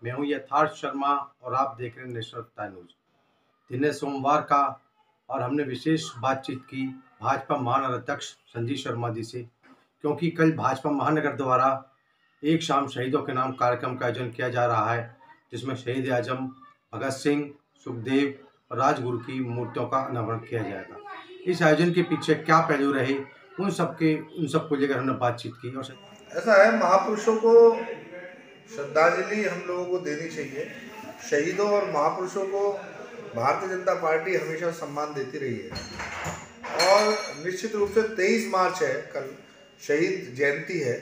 मैं हूं यथार्थ शर्मा और आप देख रहे हैं नेशनल वक्ता न्यूज। दिन है सोमवार का और हमने विशेष बातचीत की भाजपा महानगर अध्यक्ष संजीव शर्मा जी से, क्योंकि कल भाजपा महानगर द्वारा एक शाम शहीदों के नाम कार्यक्रम का आयोजन किया जा रहा है, जिसमें शहीद आजम भगत सिंह, सुखदेव और राजगुरु की मूर्तियों का अनावरण किया जाएगा। इस आयोजन के पीछे क्या पहलू रहे, उन सबको लेकर हमने बातचीत की। और ऐसा है, महापुरुषों को श्रद्धांजलि हम लोगों को देनी चाहिए। शहीदों और महापुरुषों को भारतीय जनता पार्टी हमेशा सम्मान देती रही है और निश्चित रूप से 23 मार्च है, कल शहीद जयंती है।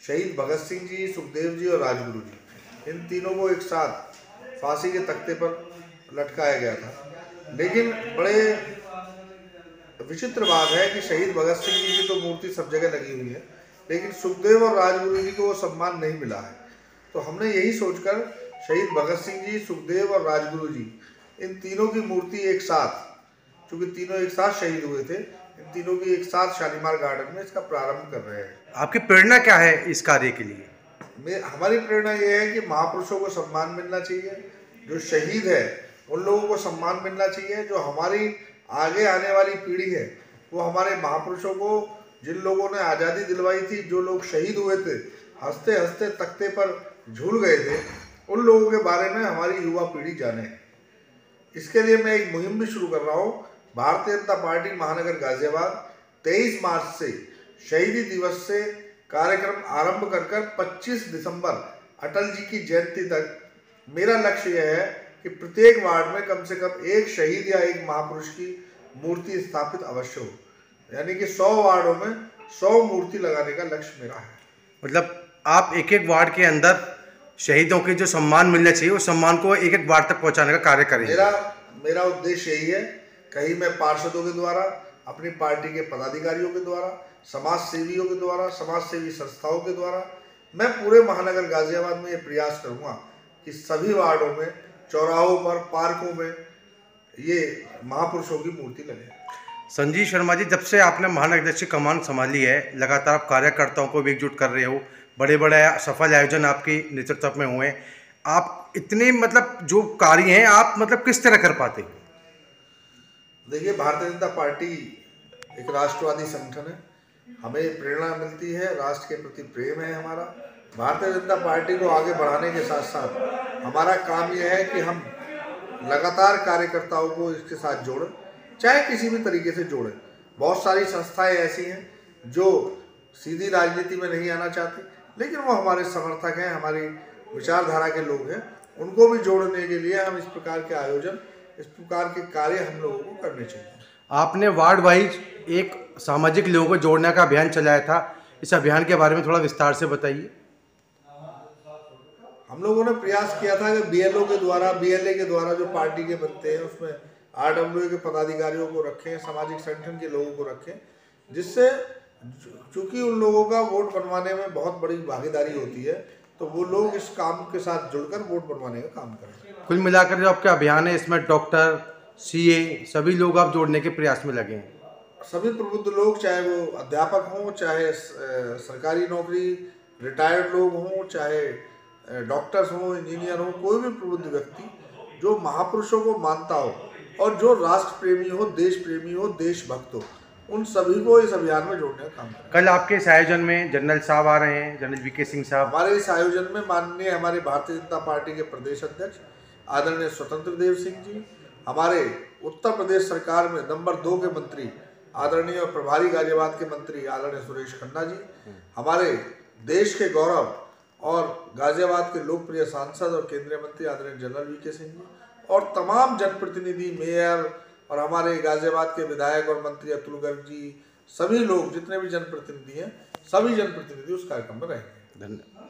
शहीद भगत सिंह जी, सुखदेव जी और राजगुरु जी, इन तीनों को एक साथ फांसी के तख्ते पर लटकाया गया था। लेकिन बड़े विचित्र बात है कि शहीद भगत सिंह जी की तो मूर्ति सब जगह लगी हुई है, लेकिन सुखदेव और राजगुरु जी को वो सम्मान नहीं मिला है। तो हमने यही सोचकर शहीद भगत सिंह जी, सुखदेव और राजगुरु जी, इन तीनों की मूर्ति एक साथ, चूंकि तीनों एक साथ शहीद हुए थे, इन तीनों की एक साथ शालीमार गार्डन में इसका प्रारंभ कर रहे हैं। आपकी प्रेरणा क्या है इस कार्य के लिए? हमारी प्रेरणा ये है कि महापुरुषों को सम्मान मिलना चाहिए, जो शहीद है उन लोगों को सम्मान मिलना चाहिए। जो हमारी आगे आने वाली पीढ़ी है वो हमारे महापुरुषों को, जिन लोगों ने आज़ादी दिलवाई थी, जो लोग शहीद हुए थे, हंसते हंसते तख्ते पर झूल गए थे, उन लोगों के बारे में हमारी युवा पीढ़ी जाने। इसके लिए मैं एक मुहिम भी शुरू कर रहा हूँ। भारतीय जनता पार्टी महानगर गाजियाबाद 23 मार्च से शहीदी दिवस से कार्यक्रम आरंभ कर 25 दिसंबर अटल जी की जयंती तक मेरा लक्ष्य यह है कि प्रत्येक वार्ड में कम से कम एक शहीद या एक महापुरुष की मूर्ति स्थापित अवश्य हो। यानी कि 100 वार्डों में 100 मूर्ति लगाने का लक्ष्य मेरा है। मतलब आप एक एक वार्ड के अंदर शहीदों के जो सम्मान मिलना चाहिए, उस सम्मान को एक एक वार्ड तक पहुंचाने का कार्य करेंगे। मेरा उद्देश्य यही है। कहीं मैं पार्षदों के द्वारा, अपनी पार्टी के पदाधिकारियों के द्वारा, समाज सेवियों के द्वारा, समाज सेवी संस्थाओं के द्वारा मैं पूरे महानगर गाजियाबाद में ये प्रयास करूँगा कि सभी वार्डों में, चौराहों पर, पार्कों में ये महापुरुषों की मूर्ति लगे। संजीव शर्मा जी, जब से आपने महानगर अध्यक्ष की कमान संभाली है, लगातार आप कार्यकर्ताओं को भी एकजुट कर रहे हो, बड़े बड़े सफल आयोजन आपके नेतृत्व में हुए। आप इतने जो कार्य हैं, आप किस तरह कर पाते? देखिए, भारतीय जनता पार्टी एक राष्ट्रवादी संगठन है। हमें प्रेरणा मिलती है, राष्ट्र के प्रति प्रेम है हमारा। भारतीय जनता पार्टी को आगे बढ़ाने के साथ साथ हमारा काम यह है कि हम लगातार कार्यकर्ताओं को इसके साथ जोड़ें, चाहे किसी भी तरीके से जोड़ें। बहुत सारी संस्थाएं ऐसी हैं जो सीधी राजनीति में नहीं आना चाहती, लेकिन वो हमारे समर्थक हैं, हमारी विचारधारा के लोग हैं। उनको भी जोड़ने के लिए हम इस प्रकार के आयोजन, इस प्रकार के कार्य हम लोगों को करने चाहिए। आपने वार्ड वाइज एक सामाजिक लोगों को जोड़ने का अभियान चलाया था, इस अभियान के बारे में थोड़ा विस्तार से बताइए। हम लोगों ने प्रयास किया था कि बीएलओ के द्वारा, बीएलए के द्वारा जो पार्टी के बनते हैं उसमें आरडब्ल्यूए के पदाधिकारियों को रखें, सामाजिक संगठन के लोगों को रखें, जिससे चूंकि उन लोगों का वोट बनवाने में बहुत बड़ी भागीदारी होती है, तो वो लोग इस काम के साथ जुड़कर वोट बनवाने का काम करें। कुल मिलाकर जो आपका अभियान है, इसमें डॉक्टर, सीए, सभी लोग आप जोड़ने के प्रयास में लगे हैं। सभी प्रबुद्ध लोग, चाहे वो अध्यापक हों, चाहे सरकारी नौकरी रिटायर्ड लोग हों, चाहे डॉक्टर्स हों, इंजीनियर हों, कोई भी प्रबुद्ध व्यक्ति जो महापुरुषों को मानता हो और जो राष्ट्र प्रेमी हो, देश प्रेमी हो, देशभक्त हो, उन सभी को इस अभियान में जोड़ने का काम करें। कल आपके इस आयोजन में जनरल साहब आ रहे हैं, जनरल वीके सिंह साहब। हमारे इस आयोजन में माननीय हमारे भारतीय जनता पार्टी के प्रदेश अध्यक्ष आदरणीय स्वतंत्र देव सिंह जी, हमारे उत्तर प्रदेश सरकार में नंबर 2 के मंत्री आदरणीय और प्रभारी गाजियाबाद के मंत्री आदरणीय सुरेश खन्ना जी, हमारे देश के गौरव और गाजियाबाद के लोकप्रिय सांसद और केंद्रीय मंत्री आदरणीय जनरल वीके सिंह जी, और तमाम जनप्रतिनिधि, मेयर और हमारे गाजियाबाद के विधायक और मंत्री अतुल गर्ग जी, सभी लोग, जितने भी जनप्रतिनिधि हैं, सभी जनप्रतिनिधि उस कार्यक्रम में रहेंगे। धन्यवाद।